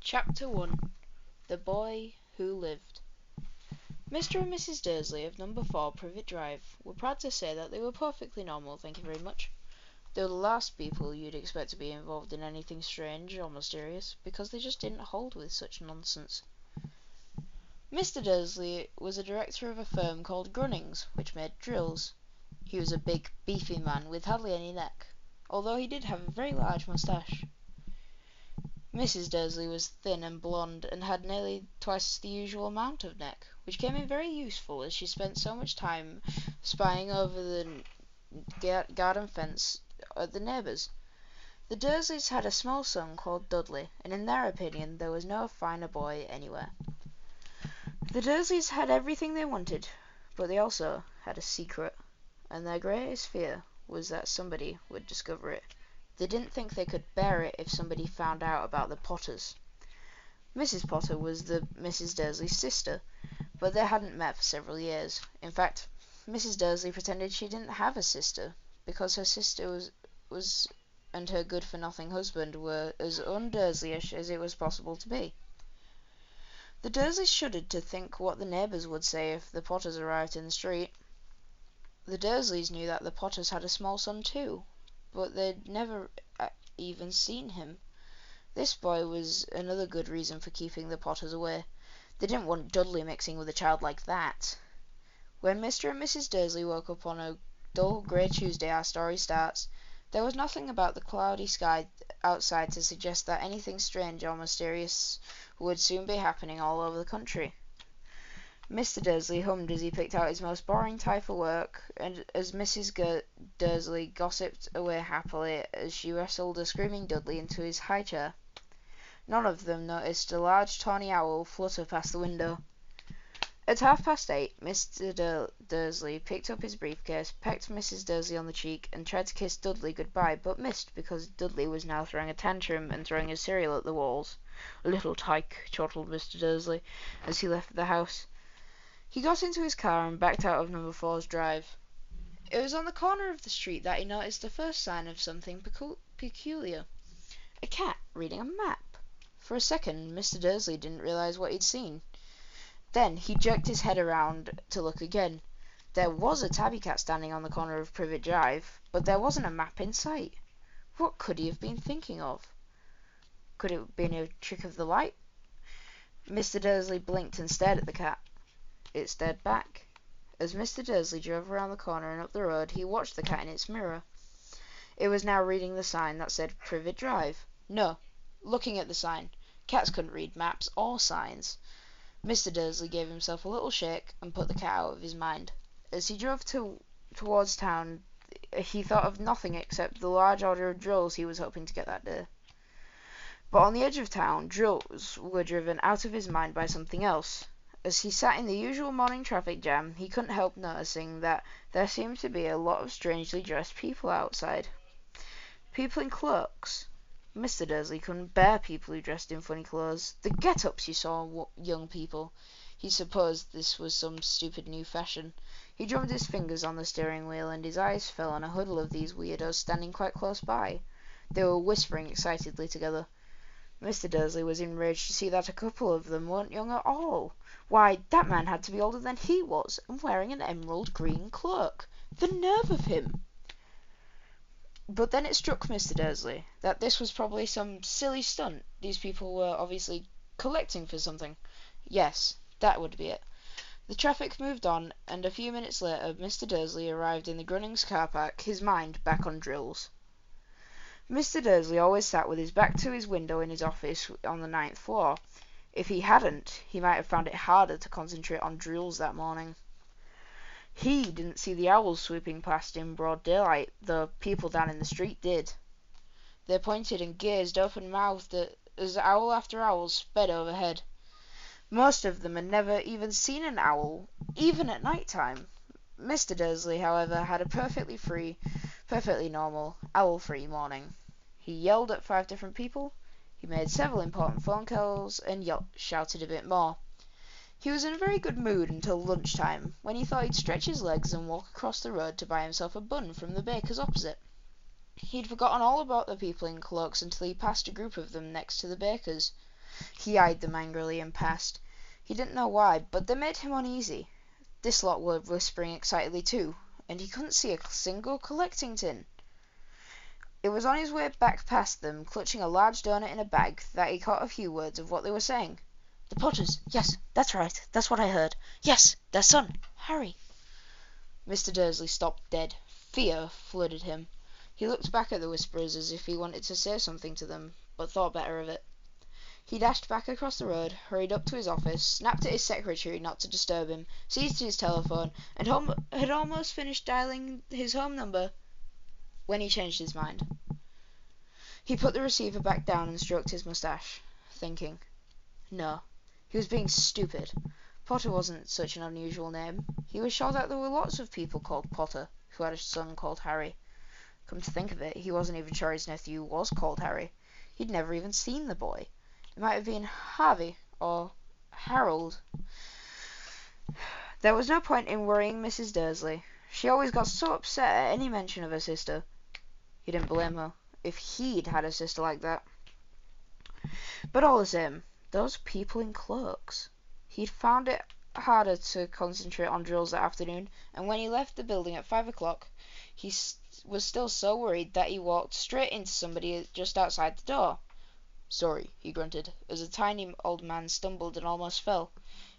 Chapter 1. The Boy Who Lived. Mr. and Mrs. Dursley of number 4 Privet Drive were proud to say that they were perfectly normal, thank you very much. They were the last people you'd expect to be involved in anything strange or mysterious, because they just didn't hold with such nonsense. Mr. Dursley was a director of a firm called Grunnings, which made drills. He was a big, beefy man with hardly any neck, although he did have a very large moustache. Mrs. Dursley was thin and blonde, and had nearly twice the usual amount of neck, which came in very useful as she spent so much time spying over the garden fence at the neighbours. The Dursleys had a small son called Dudley, and in their opinion there was no finer boy anywhere. The Dursleys had everything they wanted, but they also had a secret, and their greatest fear was that somebody would discover it. They didn't think they could bear it if somebody found out about the Potters. Mrs. Potter was the Mrs. Dursley's sister, but they hadn't met for several years. In fact, Mrs. Dursley pretended she didn't have a sister, because her sister was and her good-for-nothing husband were as un-Dursleyish as it was possible to be. The Dursleys shuddered to think what the neighbours would say if the Potters arrived in the street. The Dursleys knew that the Potters had a small son too, but they'd never even seen him. This boy was another good reason for keeping the Potters away. They didn't want Dudley mixing with a child like that. When Mr. and Mrs. Dursley woke up on a dull grey Tuesday, our story starts. There was nothing about the cloudy sky outside to suggest that anything strange or mysterious would soon be happening all over the country. Mr. Dursley hummed as he picked out his most boring tie for work, and as Mrs. Dursley gossiped away happily as she wrestled a screaming Dudley into his high chair. None of them noticed a large tawny owl flutter past the window. At 8:30, Mr. Dursley picked up his briefcase, pecked Mrs. Dursley on the cheek, and tried to kiss Dudley goodbye, but missed because Dudley was now throwing a tantrum and throwing his cereal at the walls. "A little tyke," chortled Mr. Dursley as he left the house. He got into his car and backed out of number 4's drive. It was on the corner of the street that he noticed the first sign of something peculiar. A cat reading a map. For a second, Mr. Dursley didn't realize what he'd seen. Then he jerked his head around to look again. There was a tabby cat standing on the corner of Privet Drive, but there wasn't a map in sight. What could he have been thinking of? Could it have been a trick of the light? Mr. Dursley blinked and stared at the cat. It stared back. As Mr. Dursley drove around the corner and up the road, he watched the cat in its mirror. It was now reading the sign that said Privet Drive. No, looking at the sign. Cats couldn't read maps or signs. Mr. Dursley gave himself a little shake and put the cat out of his mind. As he drove towards town, he thought of nothing except the large order of drills he was hoping to get that day. But on the edge of town, drills were driven out of his mind by something else. As he sat in the usual morning traffic jam, he couldn't help noticing that there seemed to be a lot of strangely dressed people outside. People in cloaks. Mr. Dursley couldn't bear people who dressed in funny clothes. The get-ups you saw young people. He supposed this was some stupid new fashion. He drummed his fingers on the steering wheel, and his eyes fell on a huddle of these weirdos standing quite close by. They were whispering excitedly together. Mr. Dursley was enraged to see that a couple of them weren't young at all. Why, that man had to be older than he was, and wearing an emerald green cloak. The nerve of him! But then it struck Mr. Dursley that this was probably some silly stunt. These people were obviously collecting for something. Yes, that would be it. The traffic moved on, and a few minutes later Mr. Dursley arrived in the Grunnings car park, his mind back on drills. Mr. Dursley always sat with his back to his window in his office on the 9th floor. If he hadn't, he might have found it harder to concentrate on drills that morning. He didn't see the owls swooping past in broad daylight, though people down in the street did. They pointed and gazed open-mouthed as owl after owl sped overhead. Most of them had never even seen an owl, even at night time. Mr. Dursley, however, had a perfectly normal, owl-free morning. He yelled at 5 different people, he made several important phone calls, and shouted a bit more. He was in a very good mood until lunchtime, when he thought he'd stretch his legs and walk across the road to buy himself a bun from the baker's opposite. He'd forgotten all about the people in cloaks until he passed a group of them next to the baker's. He eyed them angrily and passed. He didn't know why, but they made him uneasy. This lot were whispering excitedly too, and he couldn't see a single collecting tin. It was on his way back past them, clutching a large doughnut in a bag, that he caught a few words of what they were saying. "The Potters! Yes, that's right. That's what I heard. Yes, their son, Harry." Mr. Dursley stopped dead. Fear flooded him. He looked back at the whisperers as if he wanted to say something to them, but thought better of it. He dashed back across the road, hurried up to his office, snapped at his secretary not to disturb him, seized his telephone, and had almost finished dialing his home number when he changed his mind. He put the receiver back down and stroked his moustache, thinking. No, he was being stupid. Potter wasn't such an unusual name. He was sure that there were lots of people called Potter who had a son called Harry. Come to think of it, he wasn't even sure his nephew was called Harry. He'd never even seen the boy. It might have been Harvey or Harold. There was no point in worrying Mrs. Dursley. She always got so upset at any mention of her sister. He didn't blame her, if he'd had a sister like that. But all the same, those people in cloaks. He'd found it harder to concentrate on drills that afternoon, and when he left the building at 5 o'clock, he was still so worried that he walked straight into somebody just outside the door. "Sorry," he grunted, as a tiny old man stumbled and almost fell.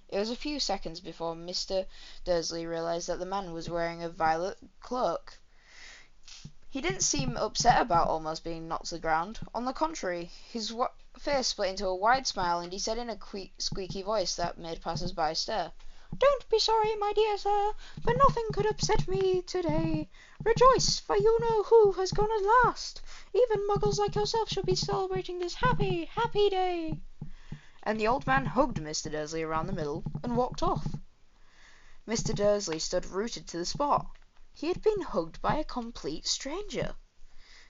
It was a few seconds before Mr. Dursley realized that the man was wearing a violet cloak. He didn't seem upset about almost being knocked to the ground. On the contrary, his face split into a wide smile, and he said in a squeaky voice that made passers-by stare, "Don't be sorry, my dear sir, for nothing could upset me today. Rejoice, for you know who has gone at last. Even muggles like yourself shall be celebrating this happy, happy day." And the old man hugged Mr. Dursley around the middle and walked off. Mr. Dursley stood rooted to the spot. He had been hugged by a complete stranger.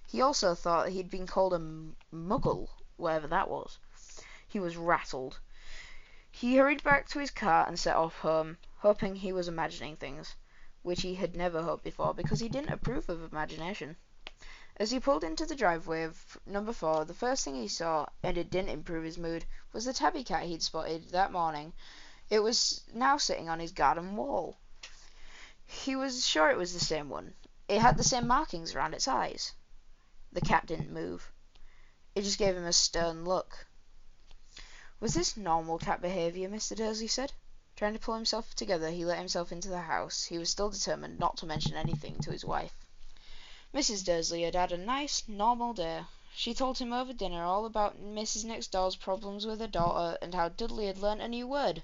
He also thought he'd been called a muggle, whatever that was. He was rattled. He hurried back to his car and set off home, hoping he was imagining things, which he had never hoped before because he didn't approve of imagination. As he pulled into the driveway of number 4, the first thing he saw, and it didn't improve his mood, was the tabby cat he'd spotted that morning. It was now sitting on his garden wall. He was sure it was the same one. It had the same markings around its eyes. The cat didn't move. It just gave him a stern look. Was this normal cat behaviour, Mr. Dursley said. Trying to pull himself together, he let himself into the house. He was still determined not to mention anything to his wife. Mrs. Dursley had had a nice, normal day. She told him over dinner all about Mrs. Next Door's problems with her daughter, and how Dudley had learnt a new word.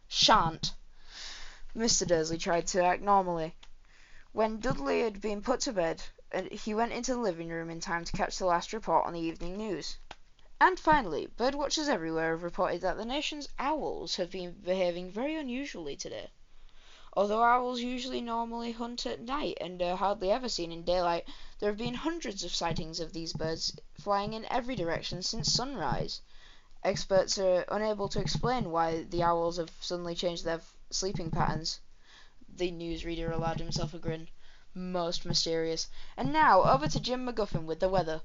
Shan't. Mr. Dursley tried to act normally. When Dudley had been put to bed, he went into the living room in time to catch the last report on the evening news. And finally, birdwatchers everywhere have reported that the nation's owls have been behaving very unusually today. Although owls usually normally hunt at night and are hardly ever seen in daylight, there have been hundreds of sightings of these birds flying in every direction since sunrise. Experts are unable to explain why the owls have suddenly changed their sleeping patterns. The newsreader allowed himself a grin. Most mysterious. And now, over to Jim McGuffin with the weather.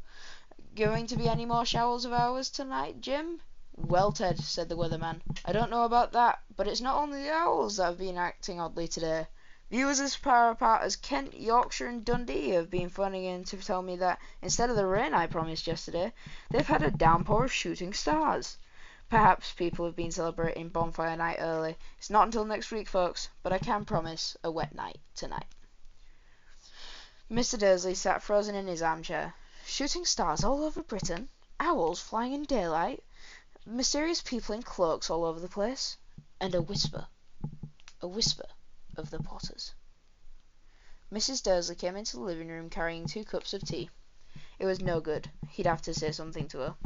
Going to be any more showers of ours tonight, Jim? "Well, Ted," said the weatherman, "I don't know about that, but it's not only the owls that have been acting oddly today. Viewers as far apart as Kent, Yorkshire and Dundee have been phoning in to tell me that, instead of the rain I promised yesterday, they've had a downpour of shooting stars. Perhaps people have been celebrating bonfire night early. It's not until next week, folks, but I can promise a wet night tonight." Mr. Dursley sat frozen in his armchair. Shooting stars all over Britain? Owls flying in daylight? Mysterious people in cloaks all over the place? And a whisper of the Potters. Mrs. Dursley came into the living room carrying 2 cups of tea. It was no good. He'd have to say something to her.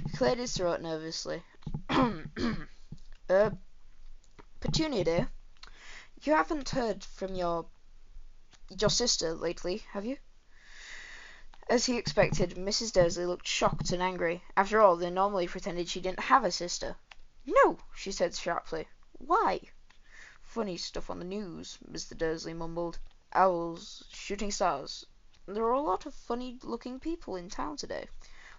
He cleared his throat nervously. Petunia, dear, you haven't heard from your sister lately, have you?" As he expected, Mrs. Dursley looked shocked and angry. After all, they normally pretended she didn't have a sister. "No," she said sharply. "Why?" "Funny stuff on the news," Mr. Dursley mumbled. "Owls, shooting stars. There are a lot of funny-looking people in town today."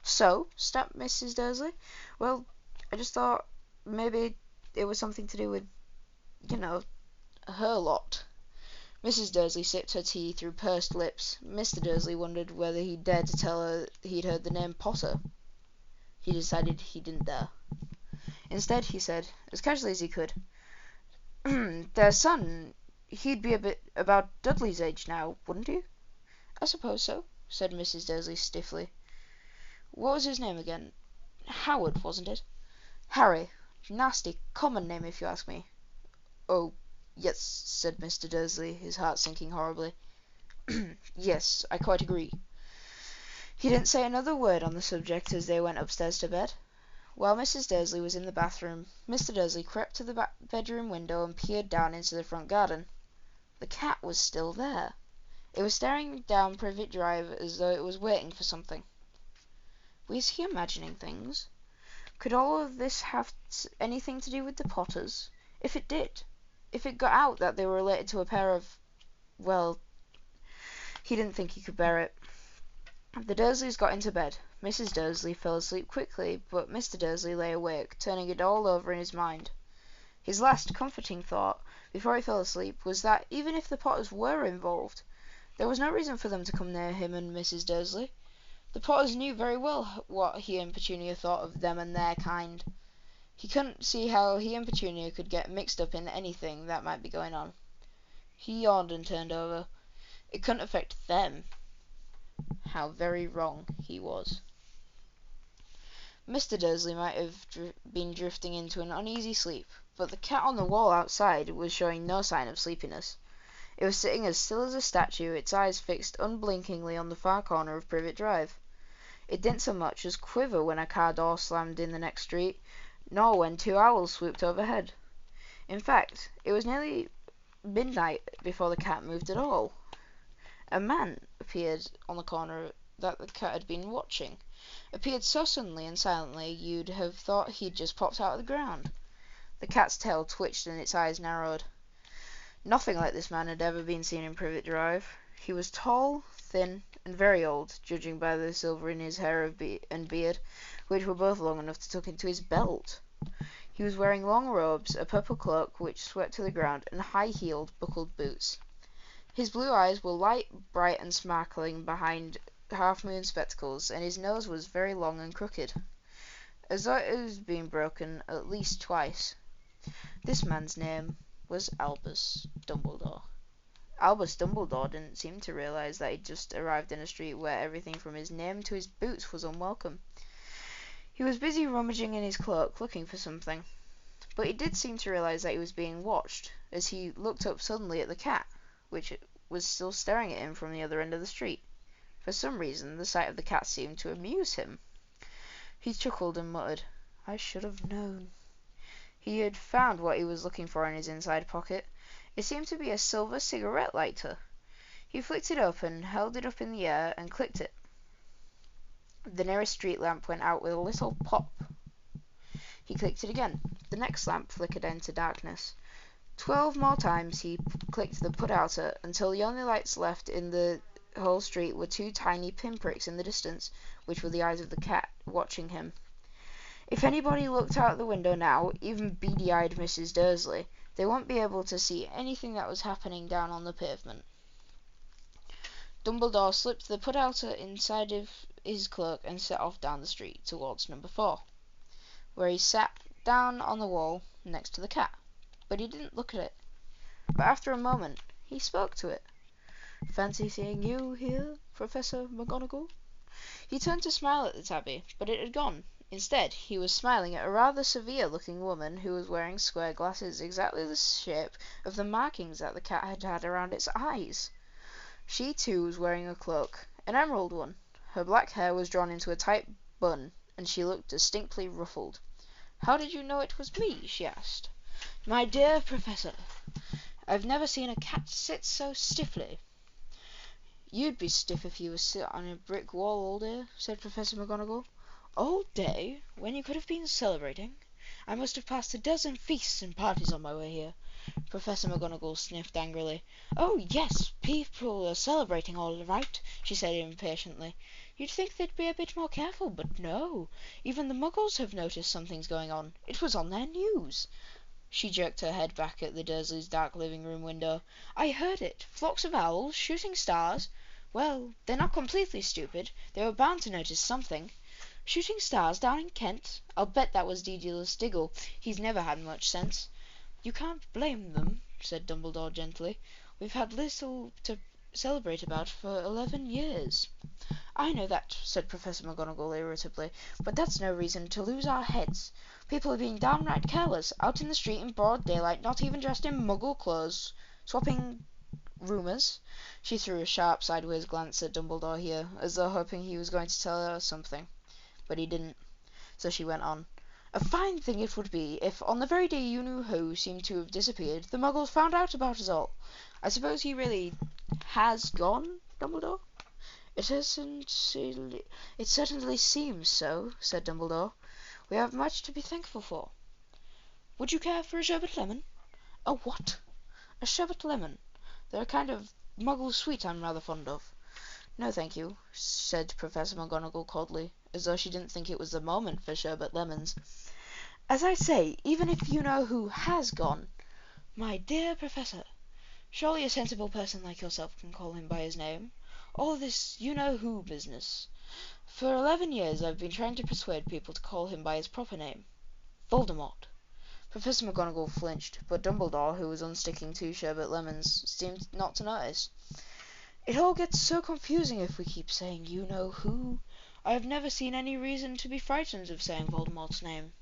"So?" snapped Mrs. Dursley. "Well, I just thought maybe it was something to do with, you know, her lot. Mrs. Dursley sipped her tea through pursed lips. Mr. Dursley wondered whether he dared to tell her he'd heard the name Potter. He decided he didn't dare. Instead, he said, as casually as he could, "Their son, he'd be about Dudley's age now, wouldn't he?" "I suppose so," said Mrs. Dursley stiffly. "What was his name again? Howard, wasn't it?" "Harry. Nasty, common name, if you ask me." "Oh, yes," said Mr. Dursley, his heart sinking horribly. "Yes, I quite agree." He didn't say another word on the subject as they went upstairs to bed. While Mrs. Dursley was in the bathroom, Mr. Dursley crept to the bedroom window and peered down into the front garden. The cat was still there. It was staring down Privet Drive as though it was waiting for something. Was he imagining things? Could all of this have anything to do with the Potters? If it did, if it got out that they were related to a pair of... well, he didn't think he could bear it. The Dursleys got into bed. Mrs. Dursley fell asleep quickly, but Mr. Dursley lay awake, turning it all over in his mind. His last comforting thought, before he fell asleep, was that even if the Potters were involved, there was no reason for them to come near him and Mrs. Dursley. The Potters knew very well what he and Petunia thought of them and their kind. He couldn't see how he and Petunia could get mixed up in anything that might be going on. He yawned and turned over. It couldn't affect them. How very wrong he was. Mr. Dursley might have been drifting into an uneasy sleep, but the cat on the wall outside was showing no sign of sleepiness. It was sitting as still as a statue, its eyes fixed unblinkingly on the far corner of Privet Drive. It didn't so much as quiver when a car door slammed in the next street, nor when two owls swooped overhead. In fact, it was nearly midnight before the cat moved at all. A man appeared on the corner that the cat had been watching. Appeared so suddenly and silently you'd have thought he'd just popped out of the ground. The cat's tail twitched and its eyes narrowed. Nothing like this man had ever been seen in Privet Drive. He was tall, thin, and very old, judging by the silver in his hair and beard, which were both long enough to tuck into his belt. He was wearing long robes, a purple cloak which swept to the ground, and high-heeled, buckled boots. His blue eyes were light, bright, and sparkling behind half-moon spectacles, and his nose was very long and crooked, as though it had been broken at least twice. This man's name was Albus Dumbledore. Albus Dumbledore didn't seem to realize that he'd just arrived in a street where everything from his name to his boots was unwelcome. He was busy rummaging in his cloak, looking for something. But he did seem to realize that he was being watched, as he looked up suddenly at the cat, which was still staring at him from the other end of the street. For some reason, the sight of the cat seemed to amuse him. He chuckled and muttered, "I should have known." He had found what he was looking for in his inside pocket. It seemed to be a silver cigarette lighter. He flicked it open, held it up in the air, and clicked it. The nearest street lamp went out with a little pop. He clicked it again. The next lamp flickered into darkness. 12 more times he clicked the put-outer, until the only lights left in the whole street were two tiny pinpricks in the distance, which were the eyes of the cat, watching him. If anybody looked out the window now, even beady-eyed Mrs. Dursley, they wouldn't be able to see anything that was happening down on the pavement. Dumbledore slipped the put-outer inside of his cloak and set off down the street towards number 4, where he sat down on the wall next to the cat. But he didn't look at it. But after a moment, he spoke to it. "Fancy seeing you here, Professor McGonagall?" He turned to smile at the tabby, but it had gone. Instead, he was smiling at a rather severe-looking woman who was wearing square glasses exactly the shape of the markings that the cat had had around its eyes. She, too, was wearing a cloak, an emerald one. Her black hair was drawn into a tight bun, and she looked distinctly ruffled. "How did you know it was me?" she asked. "My dear Professor, I've never seen a cat sit so stiffly." "You'd be stiff if you were sit on a brick wall all day," said Professor McGonagall. "All day, when you could have been celebrating? I must have passed a dozen feasts and parties on my way here." Professor McGonagall sniffed angrily. "Oh, yes, people are celebrating all right," she said impatiently. "You'd think they'd be a bit more careful, but no. Even the Muggles have noticed something's going on. It was on their news." She jerked her head back at the Dursleys' dark living room window. "I heard it. Flocks of owls, shooting stars. Well, they're not completely stupid. They were bound to notice something. Shooting stars down in Kent? I'll bet that was Dedalus Diggle. He's never had much sense." "You can't blame them," said Dumbledore gently. "We've had little to celebrate about for 11 years." "I know that," said Professor McGonagall irritably, "but that's no reason to lose our heads. People are being downright careless, out in the street in broad daylight, not even dressed in Muggle clothes, swapping rumours." She threw a sharp sideways glance at Dumbledore here, as though hoping he was going to tell her something, but he didn't. So she went on. "A fine thing it would be if, on the very day you knew who seemed to have disappeared, the Muggles found out about us all. I suppose he really has gone, Dumbledore?" "It certainly seems so," said Dumbledore. "We have much to be thankful for." "Would you care for a sherbet lemon?" "A what?" "A sherbet lemon. They're a kind of Muggle sweet I'm rather fond of." "No, thank you," said Professor McGonagall coldly, as though she didn't think it was the moment for sherbet lemons. "As I say, even if you know who has gone—" "My dear Professor, surely a sensible person like yourself can call him by his name. All this you-know-who business. For 11 years I've been trying to persuade people to call him by his proper name. Voldemort." Professor McGonagall flinched, but Dumbledore, who was unsticking 2 sherbet lemons, seemed not to notice. "It all gets so confusing if we keep saying you-know-who. I have never seen any reason to be frightened of saying Voldemort's name."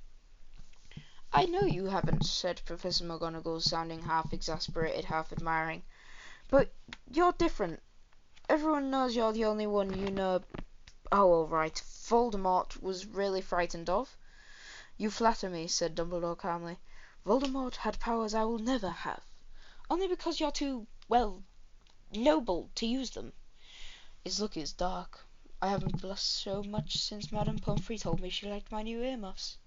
"I know you haven't," said Professor McGonagall, sounding half exasperated, half admiring. "But you're different. Everyone knows you're the only one you know. Oh, all right. Voldemort was really frightened of." "You flatter me," said Dumbledore calmly. "Voldemort had powers I will never have. Only because you're too, well, noble to use them. His look is dark. I haven't blushed so much since Madame Pomfrey told me she liked my new earmuffs."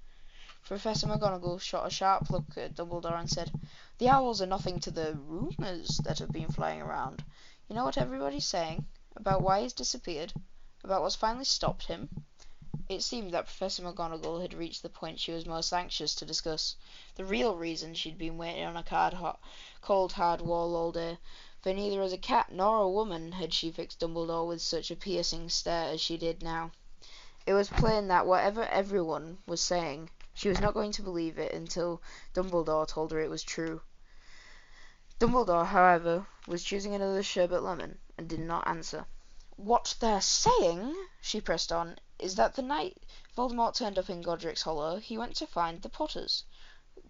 Professor McGonagall shot a sharp look at Dumbledore and said, "The owls are nothing to the rumours that have been flying around. You know what everybody's saying? About why he's disappeared? About what's finally stopped him?" It seemed that Professor McGonagall had reached the point she was most anxious to discuss, the real reason she'd been waiting on a cold hard wall all day, for neither as a cat nor a woman had she fixed Dumbledore with such a piercing stare as she did now. It was plain that whatever everyone was saying, she was not going to believe it until Dumbledore told her it was true. Dumbledore, however, was choosing another sherbet lemon, and did not answer. "What they're saying," she pressed on, "is that the night Voldemort turned up in Godric's Hollow, he went to find the Potters.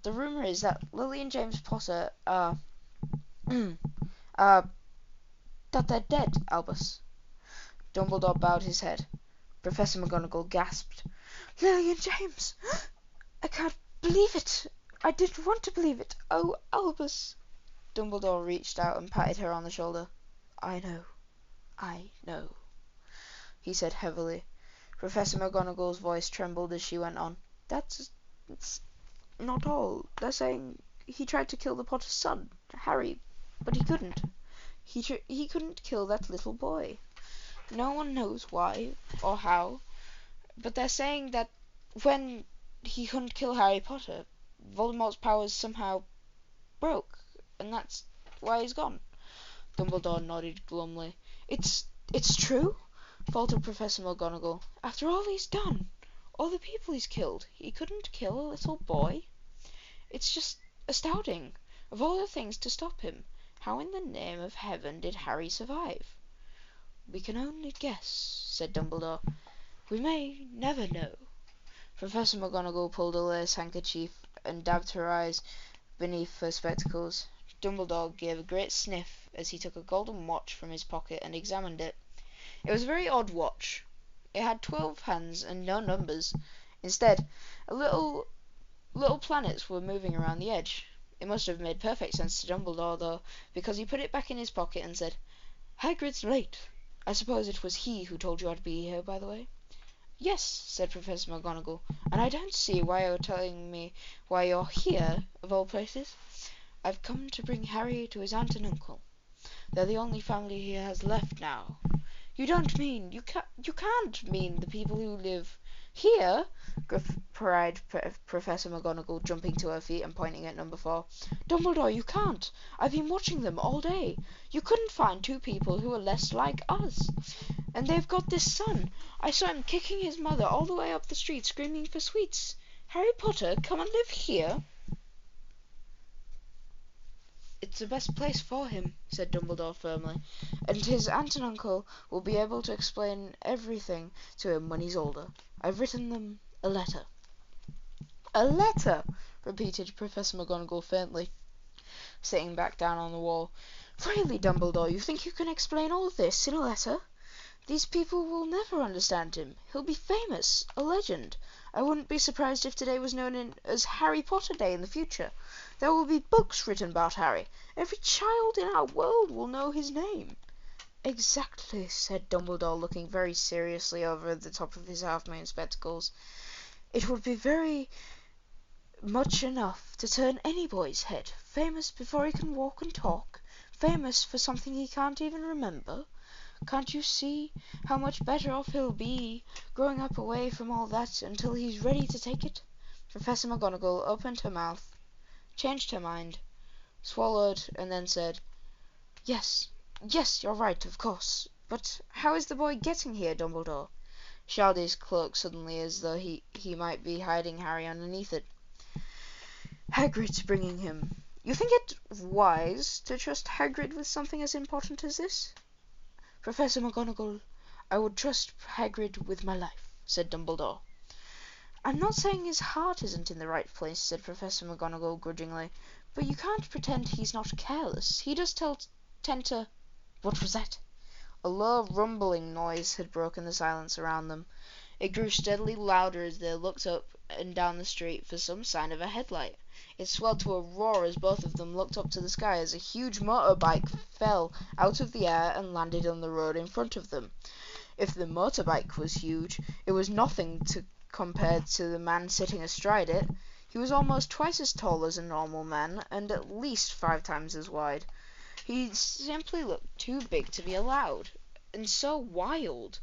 The rumour is that Lily and James Potter are are that they're dead, Albus." Dumbledore bowed his head. Professor McGonagall gasped. "Lily and James! I can't believe it. I didn't want to believe it. Oh, Albus!" Dumbledore reached out and patted her on the shoulder. I know," he said heavily. Professor McGonagall's voice trembled as she went on. That's not all. They're saying he tried to kill the Potter's son, Harry, but he couldn't. He couldn't kill that little boy. No one knows why or how, but they're saying that when he couldn't kill Harry Potter, Voldemort's powers somehow broke, and that's why he's gone." Dumbledore nodded glumly. It's true?" faltered Professor McGonagall. "After all he's done, all the people he's killed, he couldn't kill a little boy? It's just astounding. Of all the things to stop him, how in the name of heaven did Harry survive?" "We can only guess," said Dumbledore. "We may never know." Professor McGonagall pulled a lace handkerchief and dabbed her eyes beneath her spectacles. Dumbledore gave a great sniff as he took a golden watch from his pocket and examined it. It was a very odd watch. It had 12 hands and no numbers. Instead, little planets were moving around the edge. It must have made perfect sense to Dumbledore, though, because he put it back in his pocket and said, "Hagrid's late. I suppose it was he who told you I'd be here, by the way?" Yes, said Professor McGonagall, and I don't see why you're telling me why you're here, of all places. I've come to bring Harry to his aunt and uncle. They're the only family he has left now. You don't mean, you can't mean the people who live here, cried Professor McGonagall, jumping to her feet and pointing at number 4. Dumbledore, you can't. I've been watching them all day. You couldn't find two people who are less like us. And they've got this son. I saw him kicking his mother all the way up the street, screaming for sweets. Harry Potter, come and live here. It's the best place for him, said Dumbledore firmly, and his aunt and uncle will be able to explain everything to him when he's older. I've written them a letter. A letter, repeated Professor McGonagall faintly, sitting back down on the wall. Really, Dumbledore, you think you can explain all this in a letter? These people will never understand him. He'll be famous, a legend. I wouldn't be surprised if today was known as Harry Potter Day in the future. There will be books written about Harry. Every child in our world will know his name. Exactly, said Dumbledore, looking very seriously over the top of his half-moon spectacles. It would be very much enough to turn any boy's head. Famous before he can walk and talk. Famous for something he can't even remember. Can't you see how much better off he'll be growing up away from all that until he's ready to take it? Professor McGonagall opened her mouth, changed her mind, swallowed, and then said, Yes, you're right, of course. But how is the boy getting here, Dumbledore? Shouted his cloak suddenly as though he might be hiding Harry underneath it. Hagrid's bringing him. You think it wise to trust Hagrid with something as important as this? Professor McGonagall, I would trust Hagrid with my life, said Dumbledore. I'm not saying his heart isn't in the right place, said Professor McGonagall grudgingly, but you can't pretend he's not careless. He does tend to... What was that? A low rumbling noise had broken the silence around them. It grew steadily louder as they looked up and down the street for some sign of a headlight. It swelled to a roar as both of them looked up to the sky as a huge motorbike fell out of the air and landed on the road in front of them. If the motorbike was huge, it was nothing compared to the man sitting astride it. He was almost twice as tall as a normal man and at least 5 times as wide. He simply looked too big to be allowed, and so wild.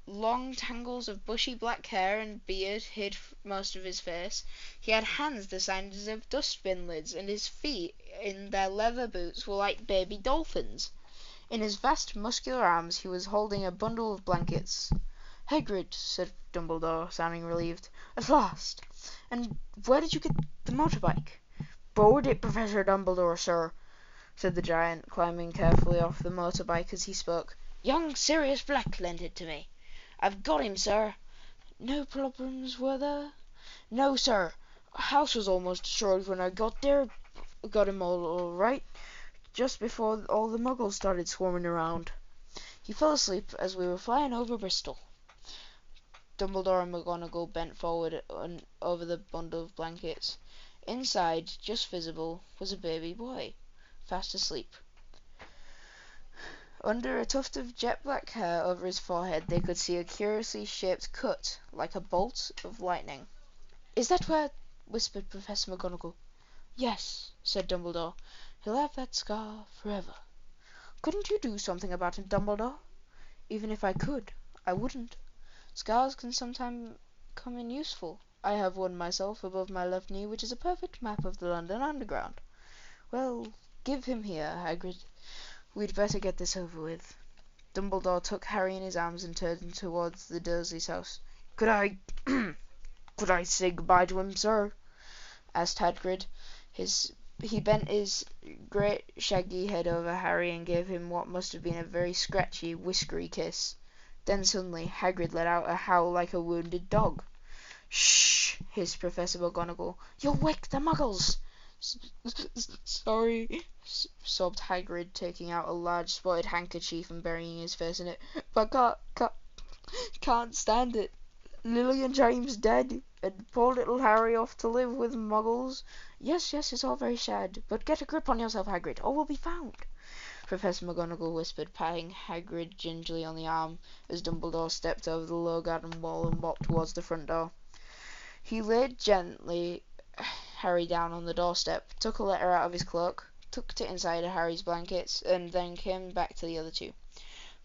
Long tangles of bushy black hair and beard hid most of his face. He had hands the size of dustbin lids, and his feet, in their leather boots, were like baby dolphins. In his vast muscular arms he was holding a bundle of blankets. Hagrid, said Dumbledore, sounding relieved. At last! And where did you get the motorbike? Borrowed it, Professor Dumbledore, sir, said the giant, climbing carefully off the motorbike as he spoke. Young Sirius Black lent it to me. I've got him, sir. No problems, were there? No, sir. House was almost destroyed when I got there. Got him all right, just before all the muggles started swarming around. He fell asleep as we were flying over Bristol. Dumbledore and McGonagall bent forward over the bundle of blankets. Inside, just visible, was a baby boy, fast asleep. Under a tuft of jet-black hair over his forehead they could see a curiously shaped cut, like a bolt of lightning. Is that where... whispered Professor McGonagall. Yes, said Dumbledore. He'll have that scar forever. Couldn't you do something about it, Dumbledore? Even if I could, I wouldn't. Scars can sometimes come in useful. I have one myself above my left knee, which is a perfect map of the London Underground. Well, give him here, Hagrid. We'd better get this over with. Dumbledore took Harry in his arms and turned towards the Dursleys' house. Could I say goodbye to him, sir? Asked Hagrid. He bent his great shaggy head over Harry and gave him what must have been a very scratchy, whiskery kiss. Then suddenly Hagrid let out a howl like a wounded dog. Shh! Hissed Professor McGonagall. You'll wake the muggles! Sorry, sobbed Hagrid, taking out a large spotted handkerchief and burying his face in it. But can't stand it. Lily and James dead, and poor little Harry off to live with muggles. Yes, it's all very sad, but get a grip on yourself, Hagrid, or we'll be found. Professor McGonagall whispered, patting Hagrid gingerly on the arm as Dumbledore stepped over the low garden wall and walked towards the front door. He laid gently Harry down on the doorstep, took a letter out of his cloak, tucked it inside Harry's blankets, and then came back to the other two.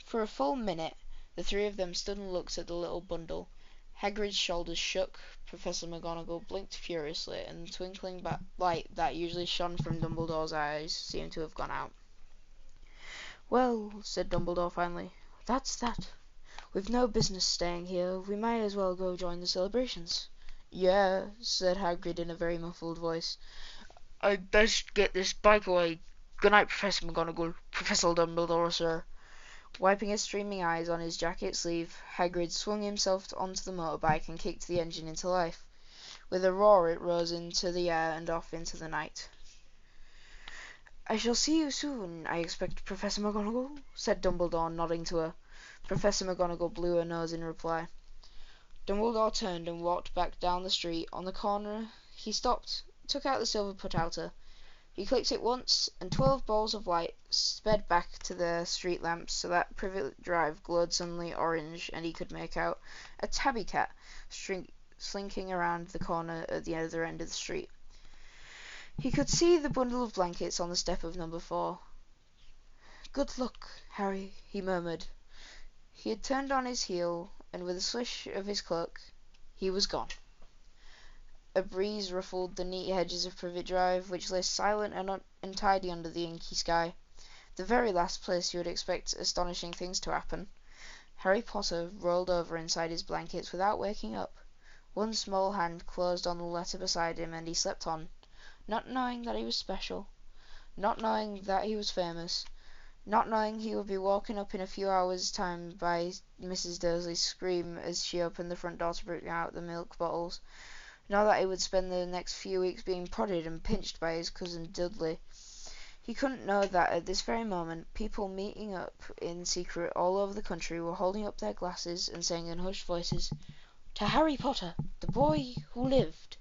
For a full minute the three of them stood and looked at the little bundle. Hagrid's shoulders shook, Professor McGonagall blinked furiously, and the twinkling light that usually shone from Dumbledore's eyes seemed to have gone out. "Well," said Dumbledore finally, "that's that. We've no business staying here. We may as well go join the celebrations." "Yeah," said Hagrid in a very muffled voice. "I'd best get this bike away. Good night, Professor McGonagall. Professor Dumbledore, sir." Wiping his streaming eyes on his jacket sleeve, Hagrid swung himself onto the motorbike and kicked the engine into life. With a roar it rose into the air and off into the night. "I shall see you soon, I expect, Professor McGonagall," said Dumbledore, nodding to her. Professor McGonagall blew her nose in reply. Dumbledore turned and walked back down the street. On the corner he stopped, took out the silver put-outer. He clicked it once, and 12 balls of light sped back to their street lamps so that Privet Drive glowed suddenly orange, and he could make out a tabby cat slinking around the corner at the other end of the street. He could see the bundle of blankets on the step of number 4. "Good luck, Harry," he murmured. He had turned on his heel, and with a swish of his cloak he was gone. A breeze ruffled the neat hedges of Privet Drive, which lay silent and untidy under the inky sky. The very last place you would expect astonishing things to happen. Harry Potter rolled over inside his blankets without waking up. One small hand closed on the letter beside him, and he slept on, not knowing that he was special, not knowing that he was famous, not knowing he would be woken up in a few hours' time by Mrs. Dursley's scream as she opened the front door to bring out the milk bottles, nor that he would spend the next few weeks being prodded and pinched by his cousin Dudley. He couldn't know that at this very moment people meeting up in secret all over the country were holding up their glasses and saying in hushed voices, "To Harry Potter, the boy who lived."